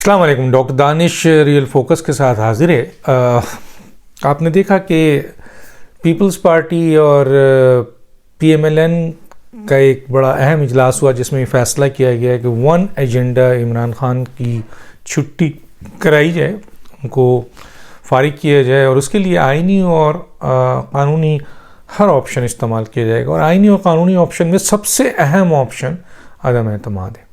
अस्सलाम वालेकुम। Doctor Danish real focus के साथ हाजिर है। आपने देखा कि पीपल्स पार्टी और पीएमएलएन का एक बड़ा अहम इजलास हुआ जिसमें फैसला किया गया कि वन एजेंडा इमरान खान की छुट्टी कराई जाए, उनको फारिग किया जाए और उसके लिए आइनी और कानूनी हर ऑप्शन इस्तेमाल किया जाएगा। और आइनी और कानूनी ऑप्शन में सबसे अहम ऑप्शन अदम एतमाद है।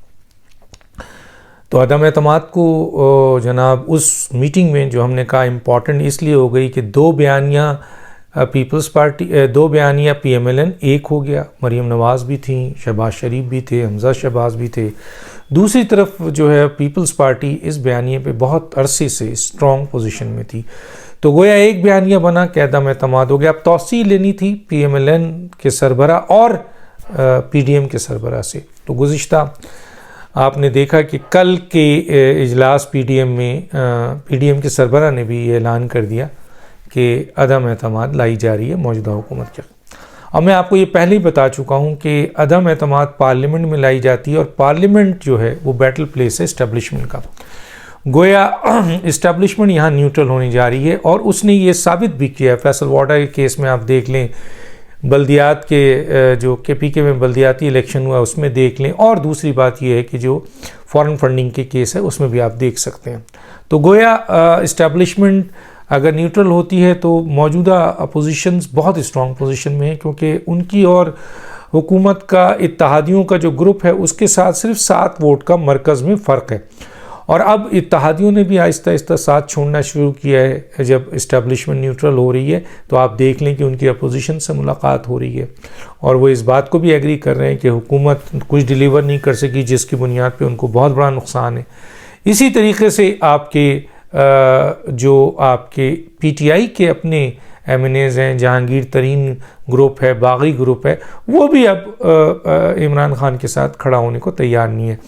तो अदम एतमाद को जनाब उस मीटिंग में जो हमने कहा इम्पॉर्टेंट इसलिए हो गई कि दो बयानियाँ पीएमएलएन एक हो गया। मरीम नवाज़ भी थी, शहबाज शरीफ भी थे, हमजा शहबाज भी थे। दूसरी तरफ जो है पीपल्स पार्टी इस बयानिए पे बहुत अरसे से स्ट्रॉन्ग पोजीशन में थी। तो गोया एक बयानिया बना कि अदम एतमाद हो गया। अब तौसीह लेनी थी पीएमएलएन के सरबरा और पीडीएम के सरबरा से। तो गुज़िश्ता आपने देखा कि कल के इजलास पीडीएम के सरबरा ने भी ये ऐलान कर दिया कि अदम एतमाद लाई जा रही है मौजूदा हुकूमत के। अब मैं आपको ये पहले ही बता चुका हूँ कि अदम एतमाद पार्लियामेंट में लाई जाती है और पार्लियामेंट जो है वो बैटल प्लेस है इस्टेब्लिशमेंट का। गोया इस्टेब्लिशमेंट यहाँ न्यूट्रल होने जा रही है और उसने ये साबित भी किया है। फैसल वाडा के केस में आप देख लें, बल्दियात के जो केपीके में बल्दियाती इलेक्शन हुआ उसमें देख लें, और दूसरी बात यह है कि जो फॉरेन फंडिंग के केस है उसमें भी आप देख सकते हैं। तो गोया इस्टेब्लिशमेंट अगर न्यूट्रल होती है तो मौजूदा अपोजिशंस बहुत स्ट्रॉन्ग पोजीशन में है, क्योंकि उनकी और हुकूमत का इत्तेहादियों का जो ग्रुप है उसके साथ सिर्फ 7 वोट का मरकज़ में फ़र्क है। और अब इत्तेहादियों ने भी आहिस्ता आहिस्ता साथ छोड़ना शुरू किया है। जब इस्टेब्लिशमेंट न्यूट्रल हो रही है तो आप देख लें कि उनकी अपोजिशन से मुलाकात हो रही है और वो इस बात को भी एग्री कर रहे हैं कि हुकूमत कुछ डिलीवर नहीं कर सकी जिसकी बुनियाद पे उनको बहुत बड़ा नुकसान है। इसी तरीके से जो आपके पीटीआई के अपने एमएनएज़ हैं, जहांगीर तरीन ग्रुप है, बागी ग्रुप है, वो भी अब इमरान खान के साथ खड़ा होने को तैयार नहीं है।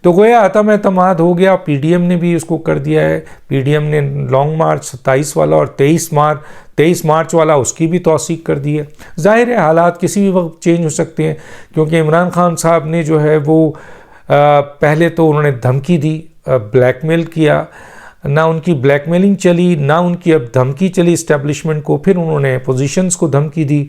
तो गोया अदम एतमाद हो गया। पीडीएम ने भी उसको कर दिया है। पीडीएम ने लॉन्ग मार्च 27 वाला और 23 मार्च वाला उसकी भी तौसीक कर दी है। जाहिर है हालात किसी भी वक्त चेंज हो सकते हैं, क्योंकि इमरान खान साहब ने जो है वो पहले तो उन्होंने धमकी दी, ब्लैकमेल किया, ना उनकी ब्लैकमेलिंग चली ना उनकी अब धमकी चली इस्टेब्लिशमेंट को। फिर उन्होंने अपोजिशंस को धमकी दी।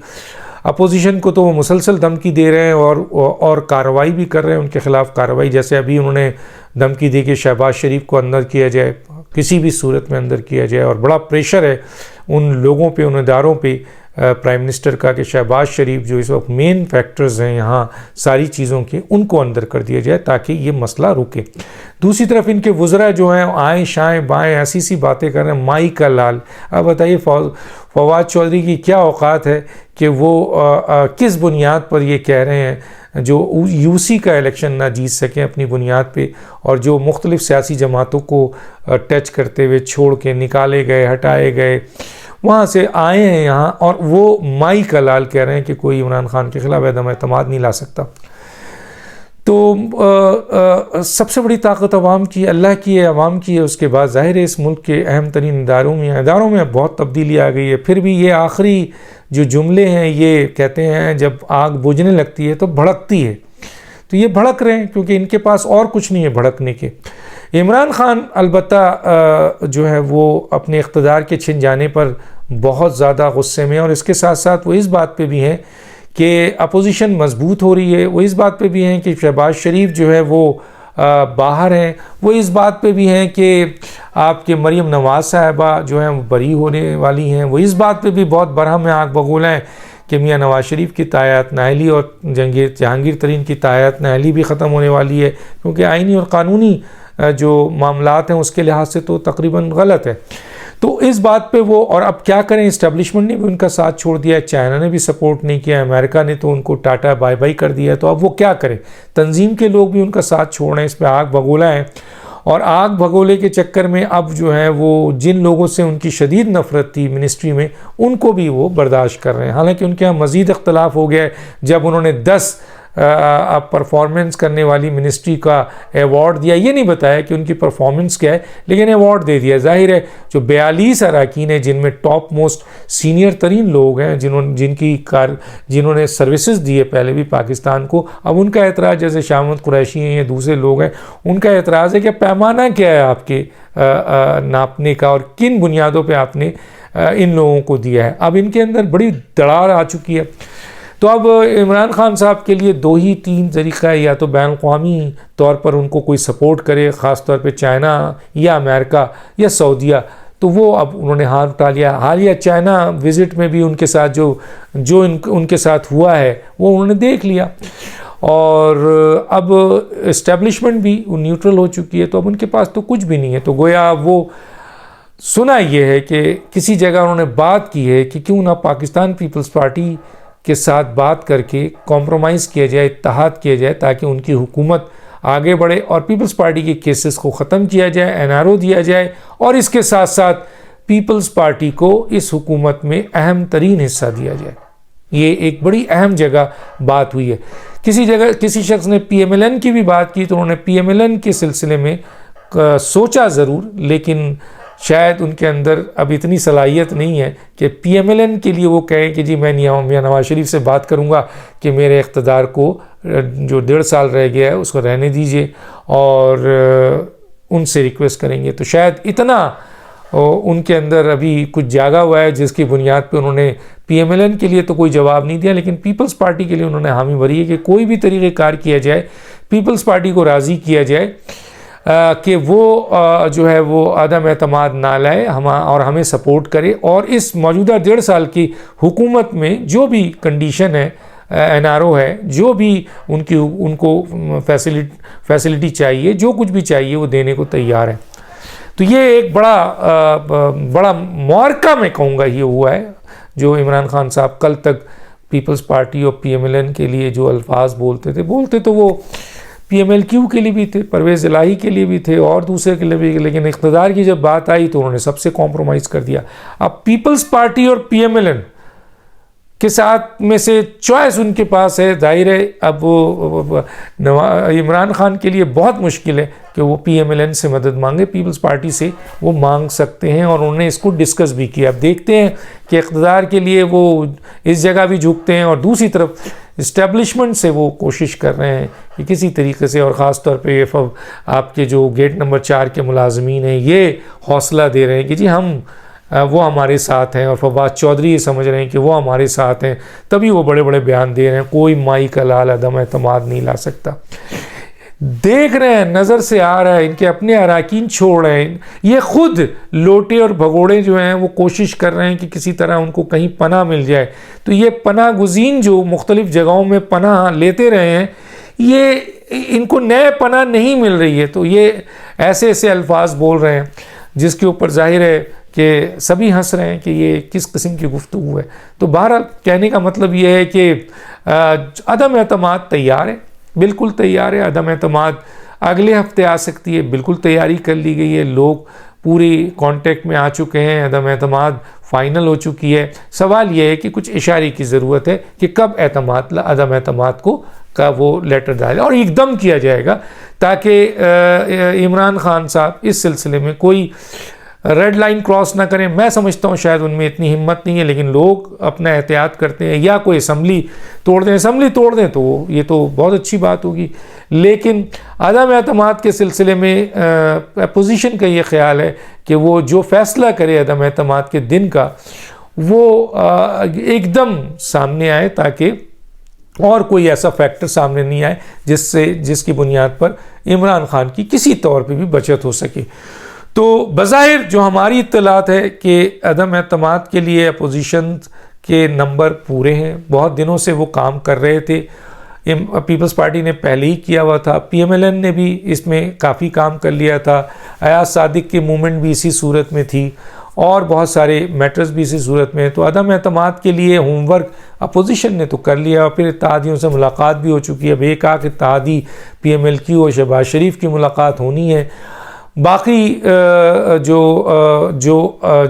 अपोजिशन को तो वो मुसलसल धमकी दे रहे हैं और कार्रवाई भी कर रहे हैं उनके खिलाफ कार्रवाई। जैसे अभी उन्होंने धमकी दी कि शहबाज शरीफ को अंदर किया जाए, किसी भी सूरत में अंदर किया जाए, और बड़ा प्रेशर है उन लोगों पे, उन इदारों पे प्राइम मिनिस्टर का कि शहबाज शरीफ जो इस वक्त मेन फैक्टर्स हैं यहाँ सारी चीज़ों के, उनको अंदर कर दिया जाए ताकि ये मसला रुके। दूसरी तरफ इनके वज़रा जो हैं आएँ शाएँ बाएँ ऐसी सी बातें कर रहे हैं, माई का लाल। अब बताइए फवाद चौधरी की क्या औकात है कि वो किस बुनियाद पर ये कह रहे हैं जो यूसी का इलेक्शन ना जीत सकें अपनी बुनियाद पे, और जो मुख्तलिफ सियासी जमातों को टच करते हुए छोड़ के निकाले गए, हटाए गए, वहाँ से आए हैं यहाँ, और वो माई का लाल कह रहे हैं कि कोई इमरान खान के खिलाफ अदम एतमाद नहीं ला सकता। तो सबसे बड़ी ताकत अवाम की, अल्लाह की है, अवाम की है। उसके बाद ज़ाहिर है इस मुल्क के अहम तरीन इदारों में बहुत तब्दीली आ गई है। फिर भी ये आखिरी जो जुमले हैं ये कहते हैं जब आग बुझने लगती है तो भड़कती है। तो ये भड़क रहे हैं क्योंकि इनके पास और कुछ नहीं है भड़कने के। इमरान खान अलबत्ता जो है वो अपने इख्तिदार के छिन जाने पर बहुत ज़्यादा गुस्से में, और इसके साथ साथ वो इस बात पे भी हैं कि अपोजिशन मजबूत हो रही है। वो इस बात पे भी हैं कि शहबाज शरीफ जो है वो बाहर हैं। वो इस बात पे भी हैं कि आपके मरीम नवाज़ साहिबा जो हैं वो बरी होने वाली हैं। वो इस बात पे भी बहुत बरहम है, आग बगोला है कि मियाँ नवाज़ शरीफ की तायात नाअहली और जहांगीर तरीन की तायात नाअहली भी ख़त्म होने वाली है, क्योंकि आइनी और क़ानूनी जो मामलात हैं उसके लिहाज से तो तकरीबन गलत है। तो इस बात पे वो, और अब क्या करें, इस्टेब्लिशमेंट ने भी उनका साथ छोड़ दिया है, चाइना ने भी सपोर्ट नहीं किया, अमेरिका ने तो उनको टाटा बाय बाय कर दिया है। तो अब वो क्या करें, तंजीम के लोग भी उनका साथ छोड़ रहे हैं, इस पर आग भगोला है। और आग भगोले के चक्कर में अब जो है वो जिन लोगों से उनकी शदीद नफ़रत थी मिनिस्ट्री में, उनको भी वो बर्दाश्त कर रहे हैं। हालांकि उनके यहाँ मज़ीद इख्तलाफ हो गया है जब उन्होंने 10 परफॉर्मेंस करने वाली मिनिस्ट्री का अवार्ड दिया, ये नहीं बताया कि उनकी परफॉर्मेंस क्या है, लेकिन अवार्ड दे दिया। जाहिर है जो 42 अरकान हैं जिनमें टॉप मोस्ट सीनियर तरीन लोग हैं जिन्होंने सर्विसेज दी है पहले भी पाकिस्तान को, अब उनका एतराज़, जैसे शाह महमूद कुरैशी हैं या दूसरे लोग हैं, उनका एतराज़ है कि पैमाना क्या है आपके नापने का और किन बुनियादों पे आपने इन लोगों को दिया है। अब इनके अंदर बड़ी दरार आ चुकी है। तो अब इमरान खान साहब के लिए 2 ही 3 तरीक़ा है, या तो बैन अवी तौर पर उनको कोई सपोर्ट करे, ख़ास तौर पे चाइना या अमेरिका या सऊदीया, तो वो अब उन्होंने हाथ उठा लिया। हालिया चाइना विज़िट में भी उनके साथ जो उनके साथ हुआ है वो उन्होंने देख लिया, और अब इस्टेब्लिशमेंट भी न्यूट्रल हो चुकी है, तो अब उनके पास तो कुछ भी नहीं है। तो गोया वो सुना ये है कि किसी जगह उन्होंने बात की है कि क्यों ना पाकिस्तान पीपल्स पार्टी के साथ बात करके कॉम्प्रोमाइज़ किया जाए, इत्तेहाद किया जाए, ताकि उनकी हुकूमत आगे बढ़े और पीपल्स पार्टी के केसेस को ख़त्म किया जाए, एनआरओ दिया जाए, और इसके साथ साथ पीपल्स पार्टी को इस हुकूमत में अहम तरीन हिस्सा दिया जाए। ये एक बड़ी अहम जगह बात हुई है। किसी जगह किसी शख्स ने PMLN की भी बात की, तो उन्होंने PMLN के सिलसिले में सोचा ज़रूर, लेकिन शायद उनके अंदर अब इतनी सलाहियत नहीं है कि PMLN के लिए वो कहें कि जी मैं मियां नवाज शरीफ से बात करूंगा कि मेरे इक़्तिदार को जो 1.5 साल रह गया है उसको रहने दीजिए, और उनसे रिक्वेस्ट करेंगे। तो शायद इतना उनके अंदर अभी कुछ जागा हुआ है जिसकी बुनियाद पे उन्होंने PMLN के लिए तो कोई जवाब नहीं दिया, लेकिन पीपल्स पार्टी के लिए उन्होंने हामी भरी है कि कोई भी तरीक़ेकार किया जाए, पीपल्स पार्टी को राज़ी किया जाए कि वो जो है वो अदम एतमाद ना लाए और हमें सपोर्ट करे, और इस मौजूदा 1.5 साल की हुकूमत में जो भी कंडीशन है, एनआरओ है, जो भी उनको फैसिलिटी चाहिए, जो कुछ भी चाहिए वो देने को तैयार है। तो ये एक बड़ा मुआरका मैं कहूँगा ये हुआ है, जो इमरान खान साहब कल तक पीपल्स पार्टी और PMLN के लिए जो अल्फाज बोलते तो वो PMLQ के लिए भी थे, परवेज़ इलाही के लिए भी थे, और दूसरे के लिए भी, लेकिन इक़्तिदार की जब बात आई तो उन्होंने सबसे कॉम्प्रोमाइज़ कर दिया। अब पीपल्स पार्टी और PMLN के साथ में से चॉइस उनके पास है। जाहिर है अब इमरान खान के लिए बहुत मुश्किल है कि वो PMLN से मदद मांगे, पीपल्स पार्टी से वो मांग सकते हैं, और उन्होंने इसको डिस्कस भी किया। अब देखते हैं कि इक़्तिदार के लिए वो इस जगह भी झुकते हैं, और दूसरी तरफ इस्टेब्लिशमेंट से वो कोशिश कर रहे हैं कि किसी तरीके से, और ख़ास तौर पे आपके जो गेट नंबर 4 के मुलाजमीन हैं ये हौसला दे रहे हैं कि जी वो हमारे साथ हैं, और फवाद चौधरी ये समझ रहे हैं कि वो हमारे साथ हैं, तभी वो बड़े बड़े बयान दे रहे हैं। कोई माई का लाल अदम एतमाद नहीं ला सकता। देख रहे हैं, नज़र से आ रहा है, इनके अपने अराकीन छोड़ रहे हैं, ये खुद लोटे और भगोड़े जो हैं वो कोशिश कर रहे हैं कि किसी तरह उनको कहीं पनाह मिल जाए। तो ये पनाह गुज़ीन जो मुख्तलिफ़ जगहों में पनाह लेते रहे हैं, ये इनको नए पनाह नहीं मिल रही है, तो ये ऐसे ऐसे अल्फाज बोल रहे हैं जिसके ऊपर जाहिर है कि सभी हंस रहे हैं कि ये किस किस्म की गुफ्तगू है। तो बहरहाल कहने का मतलब ये है कि अदम एतमाद तैयार है, बिल्कुल तैयार है। अदम एतमाद अगले हफ्ते आ सकती है, बिल्कुल तैयारी कर ली गई है, लोग पूरी कांटेक्ट में आ चुके हैं, अदम एतमाद फाइनल हो चुकी है। सवाल यह है कि कुछ इशारे की ज़रूरत है कि कब अदम एतमाद का वो लेटर डाले, और एकदम किया जाएगा ताकि इमरान खान साहब इस सिलसिले में कोई रेड लाइन क्रॉस ना करें। मैं समझता हूँ शायद उनमें इतनी हिम्मत नहीं है, लेकिन लोग अपना एहतियात करते हैं, या कोई असम्बली तोड़ दें तो ये तो बहुत अच्छी बात होगी। लेकिन अदम एतमाद के सिलसिले में अपोजिशन का ये ख्याल है कि वो जो फैसला करे अदम एतमाद के दिन का, वो एकदम सामने आए, ताकि और कोई ऐसा फैक्टर सामने नहीं आए जिसकी बुनियाद पर इमरान खान की किसी तौर पे भी बचत हो सके। तो बज़ाहिर जो हमारी इत्तलात है कि अदम एतमाद के लिए अपोजिशन के नंबर पूरे हैं, बहुत दिनों से वो काम कर रहे थे। पीपल्स पार्टी ने पहले ही किया हुआ था, PMLN ने भी इसमें काफ़ी काम कर लिया था, अयाज सादिक की मूवमेंट भी इसी सूरत में थी, और बहुत सारे मैटर्स भी इसी सूरत में। तो अदम एतमाद के लिए होमवर्क अपोजिशन ने तो कर लिया, और फिर इत्तेहादियों से मुलाकात भी हो चुकी है। अब एक आख इत्तेहादी PMLQ और शहबाज शरीफ की मुलाकात होनी है। बाकी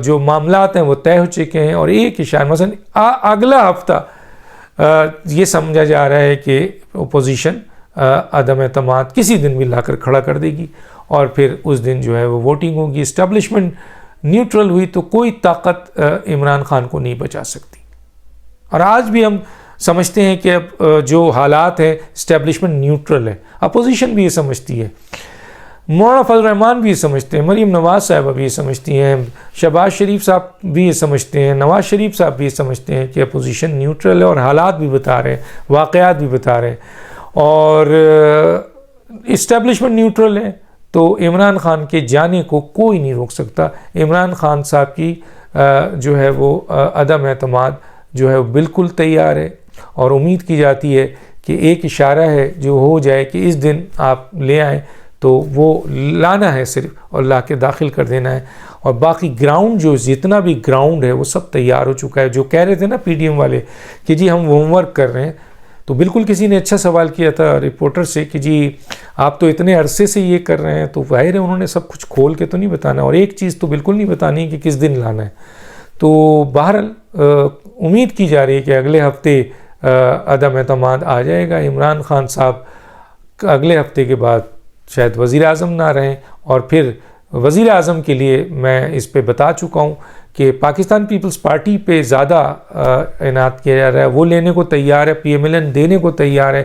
जो मामलात हैं वो तय हो चुके हैं, और एक इशारा मसलन अगला हफ्ता ये समझा जा रहा है कि अपोजिशन अदम एतमाद किसी दिन भी लाकर खड़ा कर देगी और फिर उस दिन जो है वो वोटिंग होगी। इस्टेब्लिशमेंट न्यूट्रल हुई तो कोई ताकत इमरान खान को नहीं बचा सकती। और आज भी हम समझते हैं कि अब जो हालात है इस्टेब्लिशमेंट न्यूट्रल है, अपोजिशन भी ये समझती है, मौलाना फजल रहमान भी ये समझते हैं, मरीम नवाज साहब भी ये समझती हैं, शहबाज शरीफ साहब भी ये समझते हैं, नवाज शरीफ साहब भी ये समझते हैं कि अपोजिशन न्यूट्रल है और हालात भी बता रहे हैं, वाक़यात भी बता रहे हैं। और इस्टेब्लिशमेंट न्यूट्रल है तो इमरान खान के जाने को कोई नहीं रोक सकता। इमरान खान साहब की जो है वो अदम एतमाद जो है वो बिल्कुल तैयार है और उम्मीद की जाती है कि एक इशारा है जो हो जाए कि इस दिन आप ले आएँ, तो वो लाना है सिर्फ और ला के दाखिल कर देना है। और बाकी ग्राउंड जो जितना भी ग्राउंड है वो सब तैयार हो चुका है। जो कह रहे थे ना पीडीएम वाले कि जी हम होमवर्क कर रहे हैं, तो बिल्कुल किसी ने अच्छा सवाल किया था रिपोर्टर से कि जी आप तो इतने अरसे से ये कर रहे हैं, तो जाहिर है उन्होंने सब कुछ खोल के तो नहीं बताना और एक चीज़ तो बिल्कुल नहीं बतानी कि किस दिन लाना है। तो बहरहाल उम्मीद की जा रही है कि अगले हफ्ते अदम एतमाद आ जाएगा। इमरान खान साहब अगले हफ्ते के बाद शायद वज़ीर आज़म ना रहें और फिर वज़ीर आज़म के लिए मैं इस पे बता चुका हूँ कि पाकिस्तान पीपल्स पार्टी पे ज़्यादा इनात किया जा रहा है, वो लेने को तैयार है, पीएमएलएन देने को तैयार है।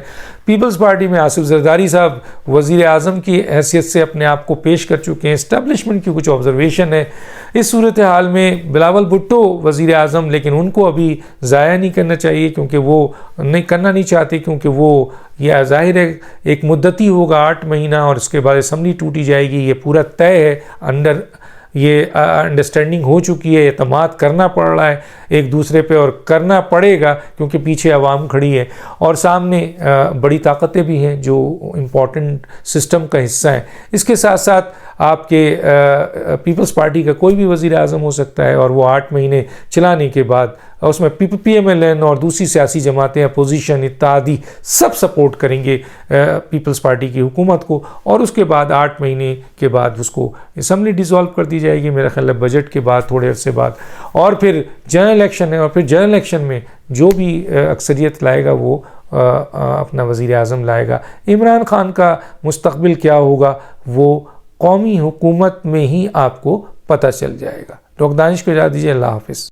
पीपल्स पार्टी में आसिफ जरदारी साहब वज़ीर आज़म की हैसियत से अपने आप को पेश कर चुके हैं। इस्टेब्लिशमेंट की कुछ ऑब्जर्वेशन है इस सूरत हाल में। बिलावल भुट्टो वज़ीर आज़म, लेकिन उनको अभी ज़ाया नहीं करना चाहिए क्योंकि वो करना नहीं चाहते, क्योंकि वो यह ज़ाहिर है एक मुद्दती होगा 8 महीना और उसके बाद असम्बली टूटी जाएगी, ये पूरा तय है, ये अंडरस्टैंडिंग हो चुकी है, एतमाद करना पड़ रहा है एक दूसरे पे और करना पड़ेगा क्योंकि पीछे आवाम खड़ी है और सामने बड़ी ताकतें भी हैं जो इम्पॉर्टेंट सिस्टम का हिस्सा है। इसके साथ साथ आपके पीपल्स पार्टी का कोई भी वज़ीर आज़म हो सकता है और वो 8 महीने चलाने के बाद उसमें पीएमएलएन और दूसरी सियासी जमातें, अपोजिशन इत्यादि सब सपोर्ट करेंगे पीपल्स पार्टी की हुकूमत को और उसके बाद 8 महीने के बाद उसको असम्बली डिसॉल्व कर दी जाएगी मेरा ख्याल है बजट के बाद, थोड़े अरसे बाद। और फिर जनरल इलेक्शन है और फिर जनरल इलेक्शन में जो भी अक्सरियत लाएगा वो अपना वज़ीर आज़म लाएगा। इमरान खान का मुस्तकबिल क्या होगा वो कौमी हुकूमत में ही आपको पता चल जाएगा। डॉक्टर दानिश को इजाज़त दीजिए। अल्लाह हाफ़िज़।